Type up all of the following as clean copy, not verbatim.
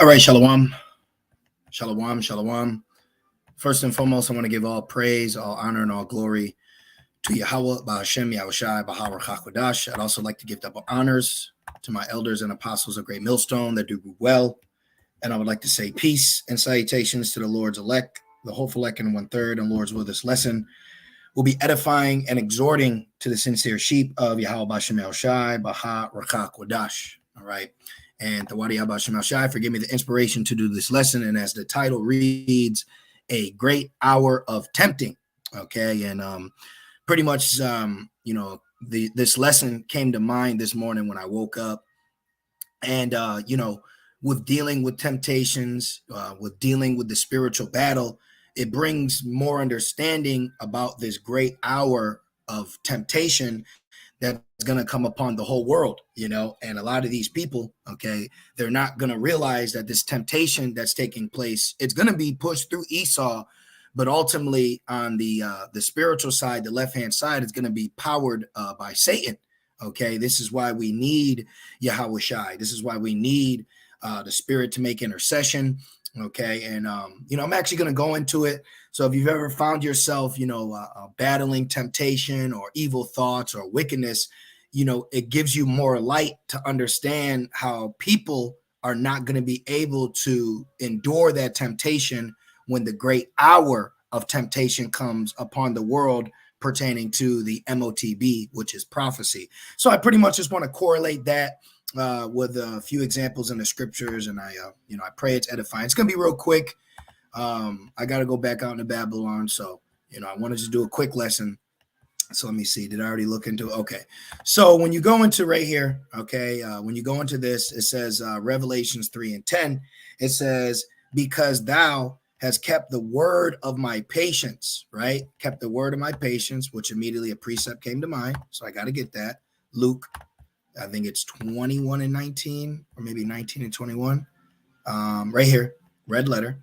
All right, Shalom. Shalom, Shalom. First and foremost, I want to give all praise, all honor, and all glory to Yahweh, Ba'ashem, Yahushai, Bahar Chakwadash. I'd also like to give double honors to my elders and apostles of Great Millstone that do well. And I would like to say peace and salutations to the Lord's elect, the hopeful elect in 1/3, and Lord's will. This lesson will be edifying and exhorting to the sincere sheep of Yahweh, Ba'ashem, Yahushai, Bahar Chakwadash. All right. And Tawadi Abba Shem Shai for giving me the inspiration to do this lesson. And as the title reads, a great hour of tempting. Okay. And pretty much, this lesson came to mind this morning when I woke up. And, with dealing with temptations, with dealing with the spiritual battle, it brings more understanding about this great hour of temptation that's going to come upon the whole world, and a lot of these people, okay, they're not going to realize that this temptation that's taking place, it's going to be pushed through Esau, but ultimately on the spiritual side, the left-hand side, is going to be powered by Satan. Okay, this is why we need Yahweh Shai. This is why we need the Spirit to make intercession. Okay, and I'm actually going to go into it. So if you've ever found yourself, battling temptation or evil thoughts or wickedness, it gives you more light to understand how people are not going to be able to endure that temptation when the great hour of temptation comes upon the world pertaining to the MOTB, which is prophecy. So I pretty much just want to correlate that with a few examples in the scriptures, and I pray it's edifying. It's gonna be real quick. I got to go back out into Babylon, so I wanted to do a quick lesson. So let me see. Did I already look into it? Okay. So when you go into right here, okay, when you go into this, it says Revelations 3:10. It says, "Because thou has kept the word of my patience," right? Kept the word of my patience, which immediately a precept came to mind. So I got to get that. Luke, I think it's 21 and 19, or maybe 19 and 21. Right here, red letter.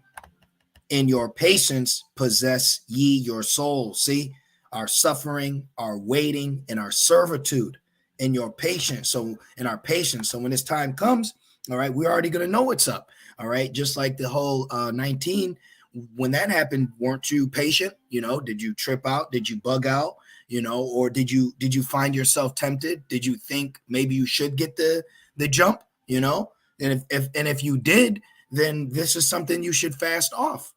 "In your patience possess ye your souls." See, our suffering, our waiting, and our servitude in your patience. So in our patience. So when this time comes, all right, we're already going to know what's up. All right. Just like the whole 19, when that happened, weren't you patient? Did you trip out? Did you bug out? Or did you find yourself tempted? Did you think maybe you should get the jump? And if you did, then this is something you should fast off.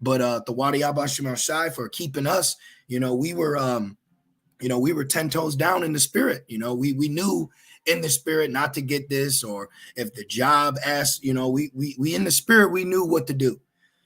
But the Wadi Abba Shema Shai for keeping us. We were 10 toes down in the spirit. We knew in the spirit not to get this, or if the job asked, we in the spirit, we knew what to do.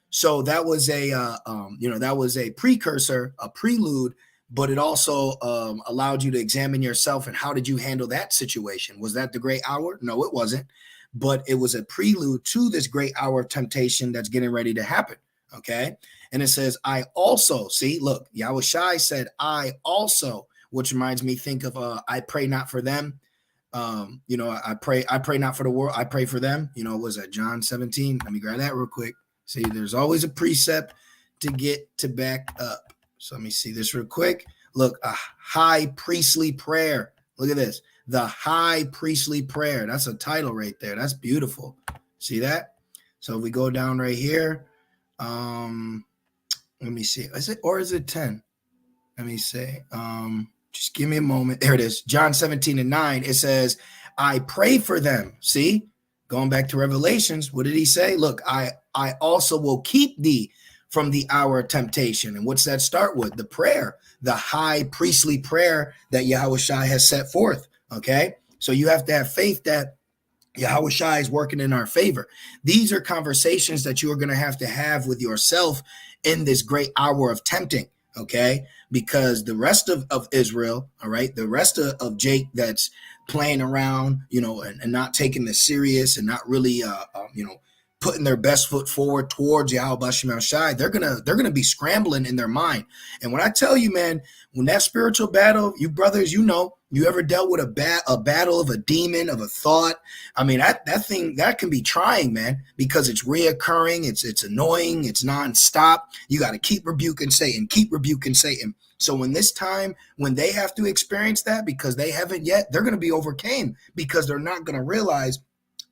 So that was a precursor, a prelude. But it also allowed you to examine yourself and how did you handle that situation? Was that the great hour? No, it wasn't. But it was a prelude to this great hour of temptation that's getting ready to happen. Okay. And it says, "I also," see, look, Yahweh Shai said, "I also," which reminds me, think of I pray not for them. I pray not for the world. I pray for them. Was that John 17? Let me grab that real quick. See, there's always a precept to get to back up. So let me see this real quick. Look, a high priestly prayer. Look at this. The high priestly prayer. That's a title right there. That's beautiful. See that? So if we go down right here, let me see. Is it 10? Let me see. Just give me a moment. There it is. John 17:9. It says, "I pray for them." See, going back to Revelations, what did he say? Look, I also will keep thee from the hour of temptation. And what's that start with? The prayer, the high priestly prayer that Yahweh Shai has set forth. Okay. So you have to have faith that Yahweh Shai is working in our favor. These are conversations that you are going to have with yourself in this great hour of tempting. Okay. Because the rest of Israel, all right, the rest of Jake that's playing around, and not taking this serious and not really, putting their best foot forward towards Yahweh Shema Shai, they're gonna be scrambling in their mind. And when I tell you, man, when that spiritual battle, you brothers, you ever dealt with a battle of a demon, of a thought? I mean, that thing that can be trying, man, because it's reoccurring, it's annoying, it's nonstop. You got to keep rebuking Satan. So when they have to experience that, because they haven't yet, they're going to be overcame, because they're not going to realize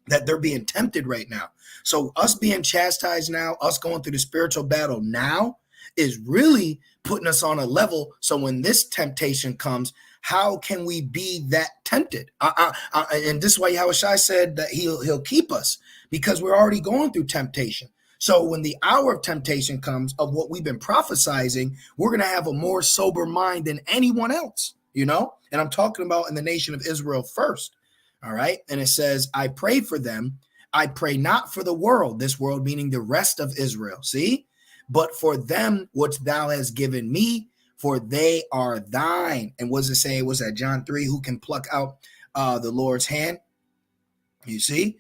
that they're being tempted right now. So us being chastised now, us going through the spiritual battle now is really putting us on a level. So when this temptation comes, how can we be that tempted? And this is why Yahushua said that he'll keep us, because we're already going through temptation. So when the hour of temptation comes of what we've been prophesizing, we're going to have a more sober mind than anyone else, And I'm talking about in the nation of Israel first. All right. And it says, I pray for them. I pray not for the world, this world meaning the rest of Israel. See, but for them, which thou hast given me, for they are thine. And what does it say? Was that John 3? Who can pluck out the Lord's hand? You see?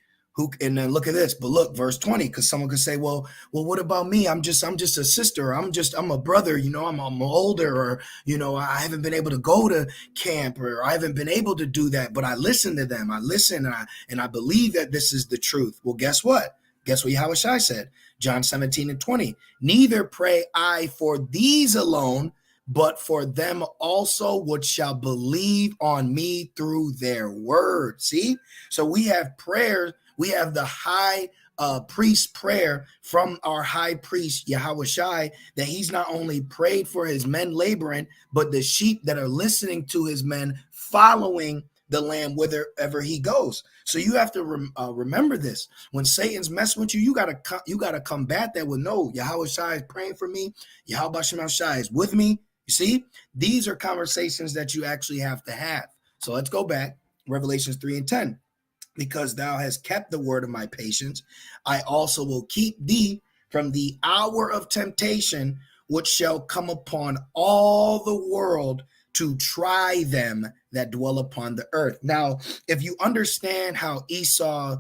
And then look at this, but look, verse 20, because someone could say, well, what about me? I'm just a sister. I'm a brother, I'm older, or, I haven't been able to go to camp, or I haven't been able to do that, but I listen to them. I listen and I believe that this is the truth. Well, guess what? Guess what Yahushua said? John 17:20, neither pray I for these alone, but for them also which shall believe on me through their word. See? So we have prayers. We have the high priest prayer from our high priest, Yahushua, that he's not only prayed for his men laboring, but the sheep that are listening to his men following the Lamb wherever he goes. So you have to remember this. When Satan's messing with you, you gotta combat that with, no, Yahushua is praying for me. Yahweh Shai is with me. You see, these are conversations that you actually have to have. So let's go back. Revelations 3:10. Because thou hast kept the word of my patience, I also will keep thee from the hour of temptation, which shall come upon all the world to try them that dwell upon the earth. Now, if you understand how Esau's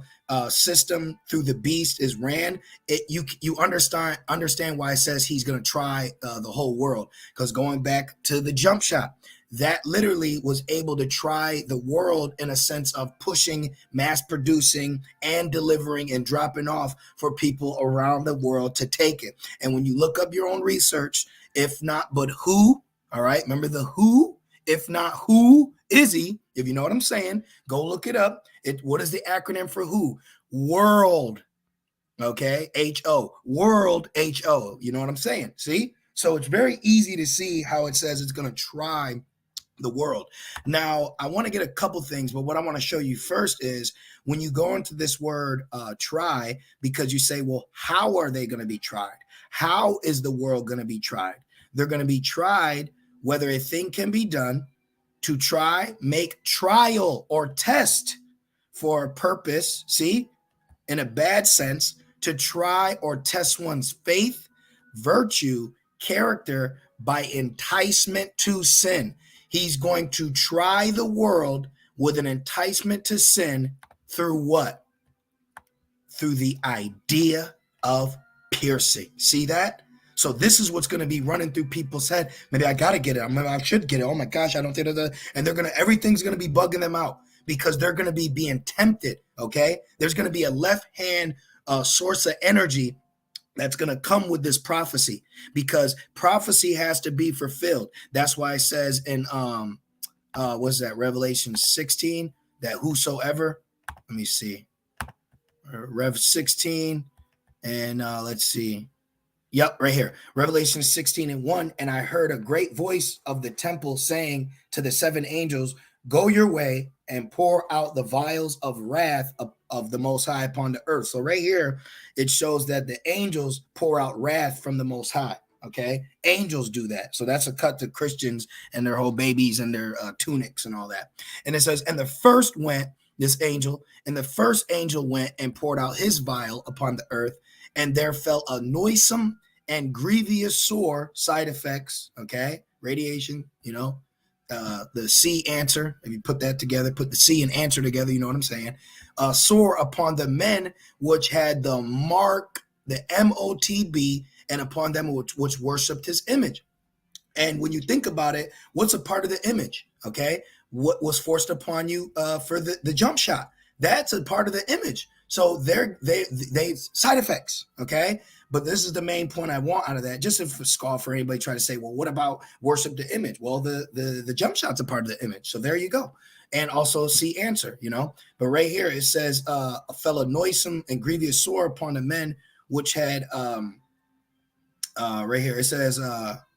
system through the beast is ran, you understand why it says he's going to try the whole world. Because going back to the jump shot, that literally was able to try the world in a sense of pushing, mass producing, and delivering and dropping off for people around the world to take it. And when you look up your own research, if not, but who, all right, remember the who, if not who is he, if you know what I'm saying, go look it up. What is the acronym for who? World, okay, H-O, world, H-O, you know what I'm saying? See? So it's very easy to see how it says it's going to try the world. Now, I want to get a couple things, but what I want to show you first is when you go into this word try, because you say, well, how are they going to be tried? How is the world going to be tried? They're going to be tried whether a thing can be done to try, make trial or test for a purpose, see, in a bad sense, to try or test one's faith, virtue, character by enticement to sin. He's going to try the world with an enticement to sin through what? Through the idea of piercing. See that? So this is what's going to be running through people's head. Maybe I got to get it. Maybe I should get it. Oh my gosh, I don't think and everything's going to be bugging them out because they're going to be being tempted. Okay. There's going to be a left hand source of energy that's going to come with this prophecy, because prophecy has to be fulfilled. That's why it says in what's that, Revelation 16, that whosoever, let me see, Rev 16, and let's see. Yep, right here. Revelation 16:1. And I heard a great voice of the temple saying to the seven angels, go your way and pour out the vials of wrath of the Most High upon the earth. So right here, it shows that the angels pour out wrath from the Most High. Okay, angels do that. So that's a cut to Christians and their whole babies and their tunics and all that. And it says, and the first went and poured out his vial upon the earth, and there fell a noisome and grievous sore side effects. Okay, radiation, the C answer, if you put that together, put the C and answer together, you know what I'm saying? Sore upon the men which had the mark, the MOTB, and upon them which worshipped his image. And when you think about it, what's a part of the image? Okay, what was forced upon you for the jump shot? That's a part of the image. So they side effects. Okay, But this is the main point I want out of that. Just if scoff for anybody try to say, well, what about worship the image? Well, the jump shot's a part of the image. So there you go. And also see answer, you know. But right here it says a fellow noisome and grievous sore upon the men which had right here it says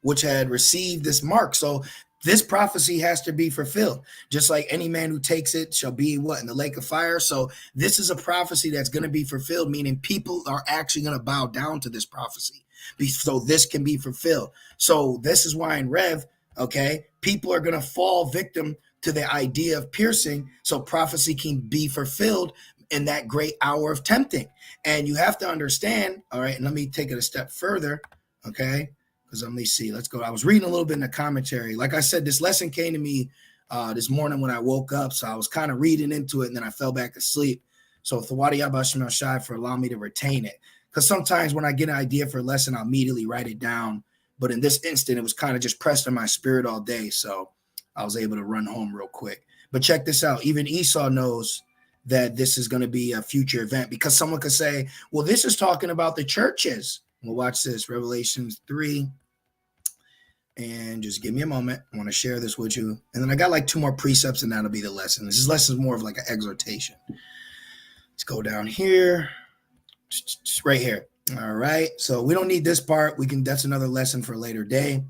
which had received this mark. So this prophecy has to be fulfilled. Just like any man who takes it shall be what? In the lake of fire. So this is a prophecy that's going to be fulfilled, meaning people are actually going to bow down to this prophecy. So this can be fulfilled. So this is why in Rev, okay, people are going to fall victim to the idea of piercing. So prophecy can be fulfilled in that great hour of tempting. And you have to understand, all right, and let me take it a step further, okay? Because let me see. Let's go. I was reading a little bit in the commentary. Like I said, this lesson came to me this morning when I woke up. So I was kind of reading into it, and then I fell back asleep. So Thawadi Yabashim Shai for allowing me to retain it. Because sometimes when I get an idea for a lesson, I'll immediately write it down. But in this instant, it was kind of just pressed in my spirit all day. So I was able to run home real quick. But check this out. Even Esau knows that this is going to be a future event, because someone could say, well, this is talking about the churches. Well, watch this. Revelations 3. And just give me a moment. I want to share this with you. And then I got like 2 more precepts, and that'll be the lesson. This lesson is more of like an exhortation. Let's go down here. Right here. All right. So we don't need this part. That's another lesson for a later day.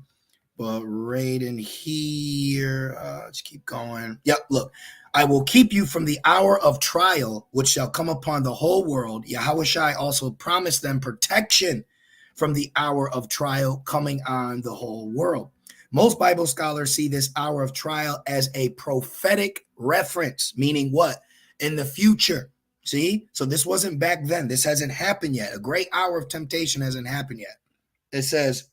But right in here, let's keep going. Yep. Look, I will keep you from the hour of trial, which shall come upon the whole world. Yahushua also promised them protection from the hour of trial coming on the whole world. Most Bible scholars see this hour of trial as a prophetic reference, meaning what? In the future. See? So this wasn't back then. This hasn't happened yet. A great hour of temptation hasn't happened yet. It says,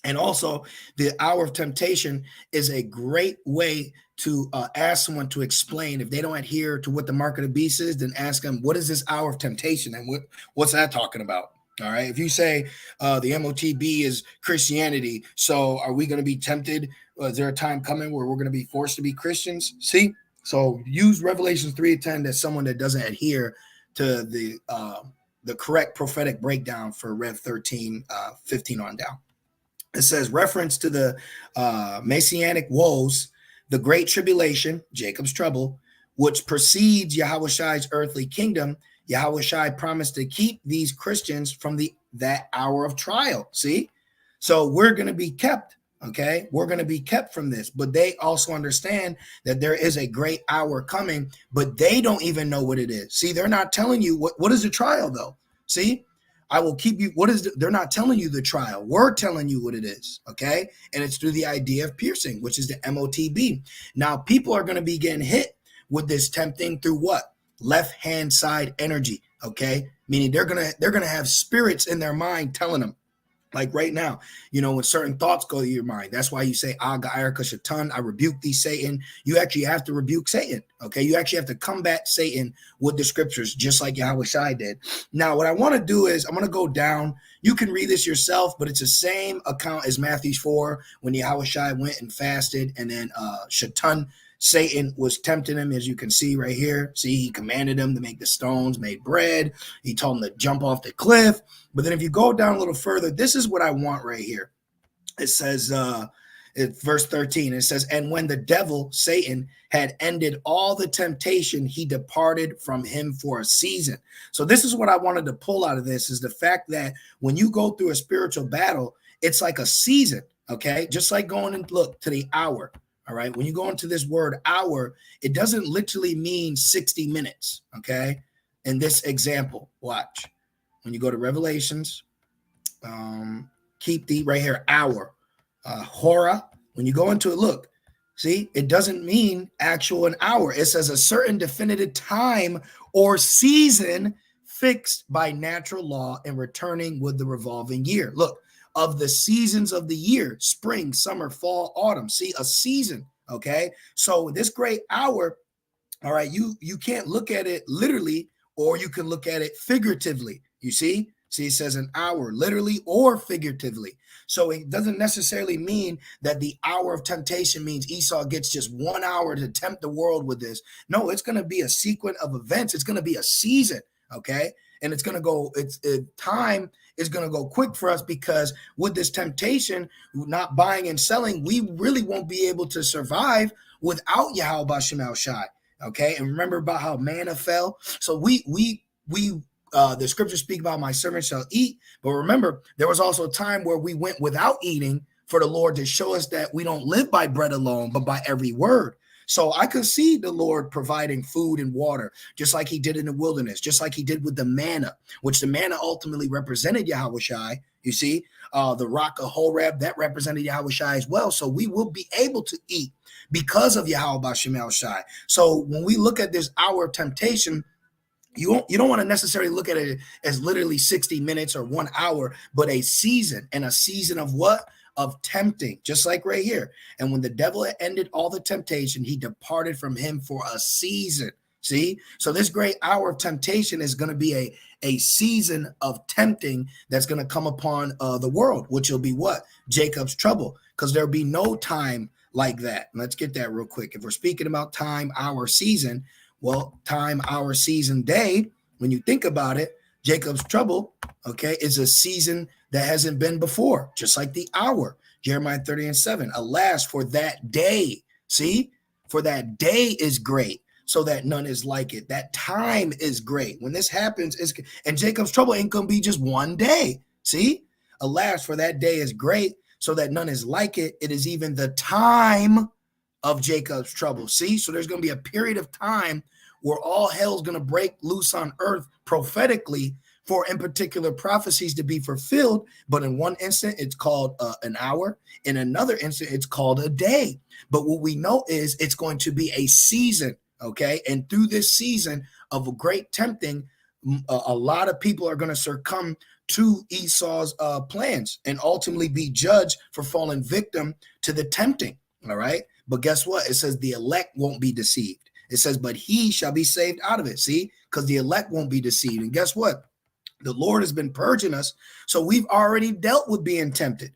and also the hour of temptation is a great way to ask someone to explain. If they don't adhere to what the mark of the beast is, then ask them, what is this hour of temptation? And what's that talking about? All right. If you say the MOTB is Christianity, so are we going to be tempted? Is there a time coming where we're going to be forced to be Christians? See? So use Revelations 3:10 as someone that doesn't adhere to the correct prophetic breakdown for Rev 13, 15 on down. It says reference to the messianic woes, the great tribulation, Jacob's trouble, which precedes Yahushua's earthly kingdom. Yahushua promised to keep these Christians from that hour of trial. See? So we're going to be kept, okay? We're going to be kept from this. But they also understand that there is a great hour coming, but they don't even know what it is. See, they're not telling you what is the trial, though. See? I will keep you. They're not telling you the trial. We're telling you what it is, okay? And it's through the idea of piercing, which is the MOTB. Now, people are going to be getting hit with this tempting through what? Left-hand side energy, okay? Meaning they're gonna have spirits in their mind telling them, like right now, you know, when certain thoughts go to your mind. That's why you say, Shatan, I rebuke thee, Satan. You actually have to rebuke Satan, okay? You actually have to combat Satan with the scriptures, just like Yahushua did. Now, what I want to do is I'm going to go down. You can read this yourself, but it's the same account as Matthew 4 when Yahushua went and fasted, and then Shatan, Satan was tempting him, as you can see right here. See, he commanded him to make the stones, made bread. He told him to jump off the cliff. But then if you go down a little further, this is what I want right here. It says, verse 13, it says, and when the devil, Satan, had ended all the temptation, he departed from him for a season. So this is what I wanted to pull out of this, is the fact that when you go through a spiritual battle, it's like a season, okay? Just like going and look to the hour. All right. When you go into this word hour, it doesn't literally mean 60 minutes. Okay. In this example, watch. When you go to Revelations, keep the right here, hour, hora. When you go into it, look, see, it doesn't mean actual an hour. It says a certain definitive time or season fixed by natural law and returning with the revolving year. Look. Of the seasons of the year, spring, summer, fall, autumn. See, a season, okay? So this great hour, all right, you can't look at it literally, or you can look at it figuratively. You see? See, it says an hour, literally or figuratively. So it doesn't necessarily mean that the hour of temptation means Esau gets just 1 hour to tempt the world with this. No, it's going to be a sequence of events. It's going to be a season, okay? and it's going to go, time is going to go quick for us, because with this temptation, not buying and selling, we really won't be able to survive without Yahweh Bashim Shai. Okay. And remember about how manna fell. So the scriptures speak about my servant shall eat. But remember, there was also a time where we went without eating for the Lord to show us that we don't live by bread alone, but by every word. So I could see the Lord providing food and water, just like he did in the wilderness, just like he did with the manna, which the manna ultimately represented Yahweh Shai. You see, the rock of Horeb, that represented Yahweh Shai as well. So we will be able to eat because of Yahweh Bashim Shai. So when we look at this hour of temptation, you don't want to necessarily look at it as literally 60 minutes or 1 hour, but a season, and a season of what? Of tempting, just like right here. And when the devil had ended all the temptation, he departed from him for a season. See, so this great hour of temptation is going to be a season of tempting that's going to come upon the world, which will be what? Jacob's trouble, because there'll be no time like that. Let's get that real quick. If we're speaking about time, hour, season, well, time, hour, season, day, when you think about it, Jacob's trouble, okay, is a season that hasn't been before, just like the hour. Jeremiah 30:7. Alas, for that day, see, for that day is great, so that none is like it. That time is great. When this happens, and Jacob's trouble ain't going to be just one day. See, alas, for that day is great, so that none is like it. It is even the time of Jacob's trouble. See, so there's going to be a period of time where all hell's going to break loose on earth prophetically for in particular prophecies to be fulfilled. But in one instant, it's called an hour. In another instant, it's called a day. But what we know is it's going to be a season, okay? And through this season of great tempting, a lot of people are going to succumb to Esau's plans and ultimately be judged for falling victim to the tempting, all right? But guess what? It says the elect won't be deceived. It says, but he shall be saved out of it. See, because the elect won't be deceived. And guess what? The Lord has been purging us. So we've already dealt with being tempted.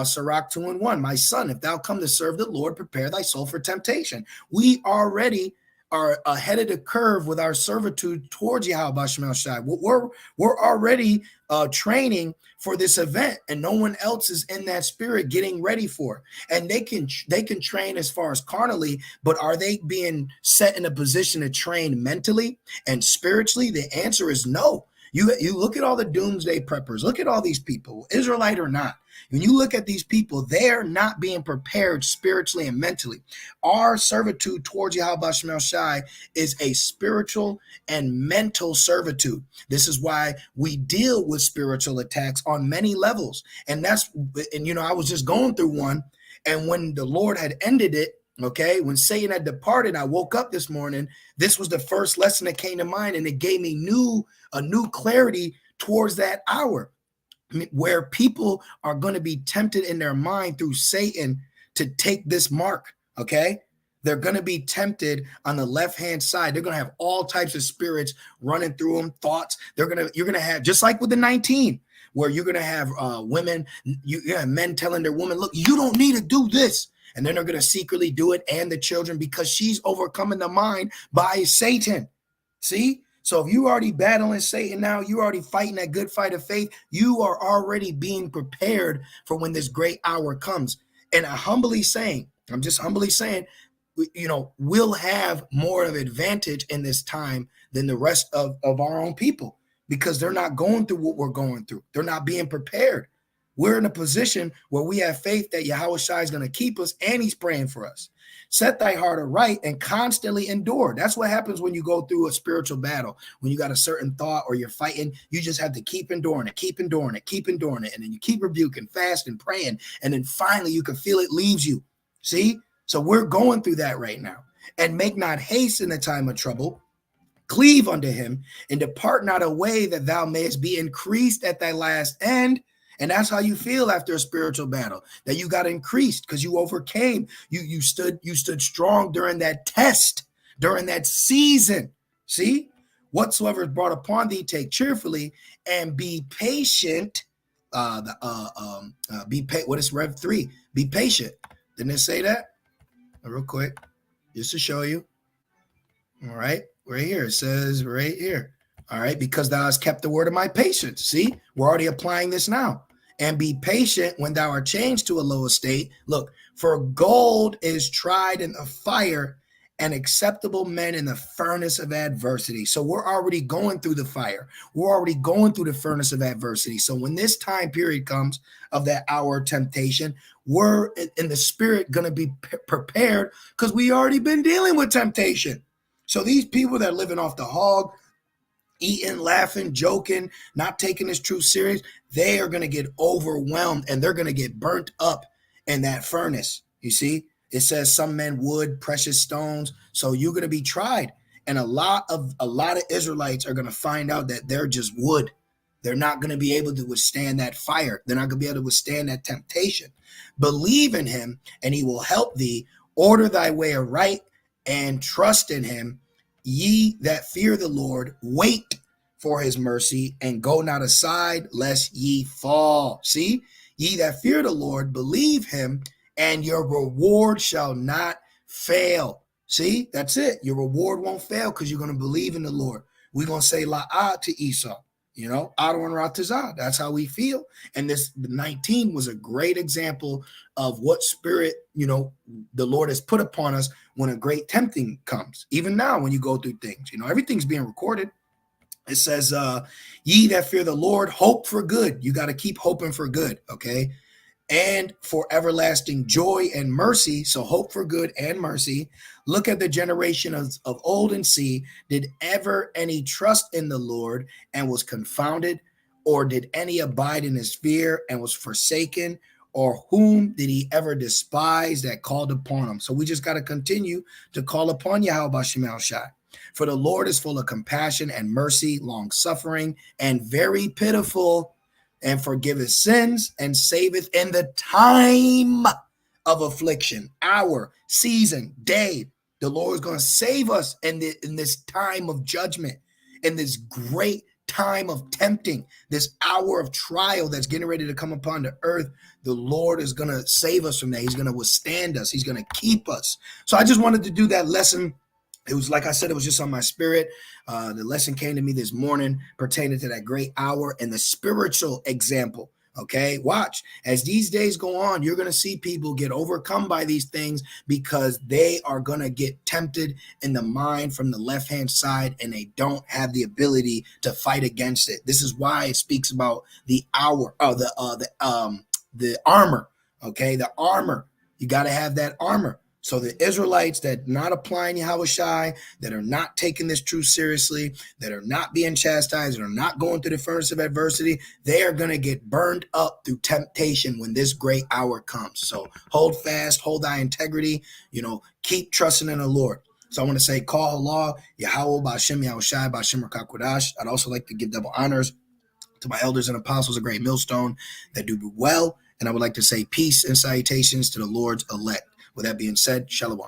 Sirach 2:1, my son, if thou come to serve the Lord, prepare thy soul for temptation. We already are ahead of the curve with our servitude towards Yahweh Bashim Shai. We're already training for this event, and no one else is in that spirit getting ready for it. And they can train as far as carnally, but are they being set in a position to train mentally and spiritually? The answer is no. You look at all the doomsday preppers. Look at all these people, Israelite or not. When you look at these people, they're not being prepared spiritually and mentally. Our servitude towards Yahweh Bashim Shai is a spiritual and mental servitude. This is why we deal with spiritual attacks on many levels. And I was just going through one. And when the Lord had ended it, okay, when Satan had departed, I woke up this morning. This was the first lesson that came to mind, and it gave me a new clarity towards that hour, where people are going to be tempted in their mind through Satan to take this mark. Okay, they're going to be tempted on the left-hand side. They're going to have all types of spirits running through them, thoughts. You're going to have, just like with the 19, where you're going to have women, men telling their woman, look, you don't need to do this. And then they're going to secretly do it, and the children, because she's overcoming the mind by Satan. See? So if you already battling Satan now, you already fighting that good fight of faith, you are already being prepared for when this great hour comes. And I'm just humbly saying, we'll have more of an advantage in this time than the rest of our own people, because they're not going through what we're going through. They're not being prepared. We're in a position where we have faith that Yahweh Shai is going to keep us, and he's praying for us. Set thy heart aright and constantly endure. That's what happens when you go through a spiritual battle. When you got a certain thought or you're fighting, you just have to keep enduring it, keep enduring it, keep enduring it. And then you keep rebuking, fast and praying. And then finally you can feel it leaves you. See? So we're going through that right now. And make not haste in the time of trouble. Cleave unto him and depart not away, that thou mayest be increased at thy last end. And that's how you feel after a spiritual battle, that you got increased because you overcame. You stood strong during that test, during that season. See, whatsoever is brought upon thee, take cheerfully and be patient. What is Rev 3? Be patient. Didn't it say that? Real quick, just to show you. All right, right here. It says right here. All right, because thou hast kept the word of my patience. See, we're already applying this now. And be patient when thou art changed to a low estate. Look, for gold is tried in the fire, and acceptable men in the furnace of adversity. So we're already going through the fire. We're already going through the furnace of adversity. So when this time period comes of that hour of temptation, we're in the spirit going to be prepared because we already been dealing with temptation. So these people that are living off the hog, eating, laughing, joking, not taking this truth serious, they are going to get overwhelmed and they're going to get burnt up in that furnace. You see, it says some men wood, precious stones. So you're going to be tried. And a lot of Israelites are going to find out that they're just wood. They're not going to be able to withstand that fire. They're not going to be able to withstand that temptation. Believe in him and he will help thee. Order thy way aright and trust in him. Ye that fear the Lord, wait for his mercy and go not aside lest ye fall. See, ye that fear the Lord, believe him and your reward shall not fail. See, that's it. Your reward won't fail because you're going to believe in the Lord. We're going to say la'ah to Esau, you know, Adon Ratazah. That's how we feel. And this 19 was a great example of what spirit, you know, the Lord has put upon us when a great tempting comes. Even now, when you go through things, you know, everything's being recorded. It says, ye that fear the Lord, hope for good. You got to keep hoping for good, okay? And for everlasting joy and mercy. So hope for good and mercy. Look at the generation of old and see, did ever any trust in the Lord and was confounded? Or did any abide in his fear and was forsaken? Or whom did he ever despise that called upon him? So we just got to continue to call upon Yahweh B'Shem El-Shai. For the Lord is full of compassion and mercy, long suffering, and very pitiful, and forgiveth sins and saveth in the time of affliction, hour, season, day. The Lord is going to save us in this time of judgment, in this great time of tempting, this hour of trial that's getting ready to come upon the earth. The Lord is going to save us from that. He's going to withstand us. He's going to keep us. So I just wanted to do that lesson. It was, like I said, it was just on my spirit. The lesson came to me this morning pertaining to that great hour and the spiritual example. Okay, watch. As these days go on, you're going to see people get overcome by these things because they are going to get tempted in the mind from the left-hand side and they don't have the ability to fight against it. This is why it speaks about the hour, the armor. Okay, the armor. You got to have that armor. So the Israelites that not applying Yahweh Shai, that are not taking this truth seriously, that are not being chastised, that are not going through the furnace of adversity, they are going to get burned up through temptation when this great hour comes. So hold fast, hold thy integrity, you know, keep trusting in the Lord. So I want to say, call Allah, Yahweh, B'Shem Yahweh Shai, B'Shem Rakakwadash. I'd also like to give double honors to my elders and apostles, a great millstone that do well. And I would like to say peace and salutations to the Lord's elect. With that being said, shalom.